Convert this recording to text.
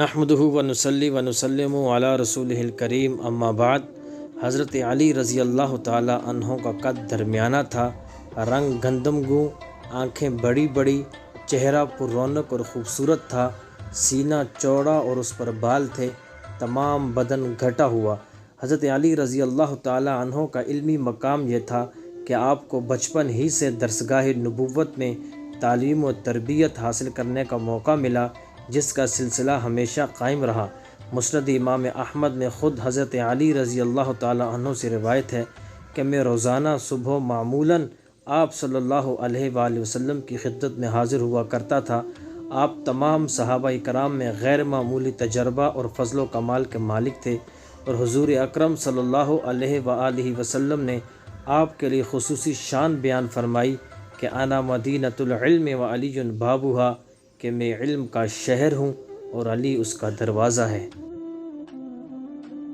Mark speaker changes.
Speaker 1: نحمدہ ونصلی ونسلم علی رسولہ الکریم، اما بعد۔ حضرت علی رضی اللہ تعالی عنہ کا قد درمیانہ تھا، رنگ گندم گوں، آنکھیں بڑی بڑی، چہرہ پر رونق اور خوبصورت تھا، سینہ چوڑا اور اس پر بال تھے، تمام بدن گھٹا ہوا۔ حضرت علی رضی اللہ تعالی عنہ کا علمی مقام یہ تھا کہ آپ کو بچپن ہی سے درسگاہ نبوت میں تعلیم و تربیت حاصل کرنے کا موقع ملا، جس کا سلسلہ ہمیشہ قائم رہا۔ مسند امام احمد میں خود حضرت علی رضی اللہ تعالی عنہ سے روایت ہے کہ میں روزانہ صبح معمولاً آپ صلی اللہ علیہ وآلہ وسلم کی خدمت میں حاضر ہوا کرتا تھا۔ آپ تمام صحابہ کرام میں غیر معمولی تجربہ اور فضل و کمال کے مالک تھے، اور حضور اکرم صلی اللہ علیہ وآلہ وسلم نے آپ کے لیے خصوصی شان بیان فرمائی کہ انا مدینۃ العلم وعلی بابھا، کہ میں علم کا شہر ہوں اور علی اس کا دروازہ ہے۔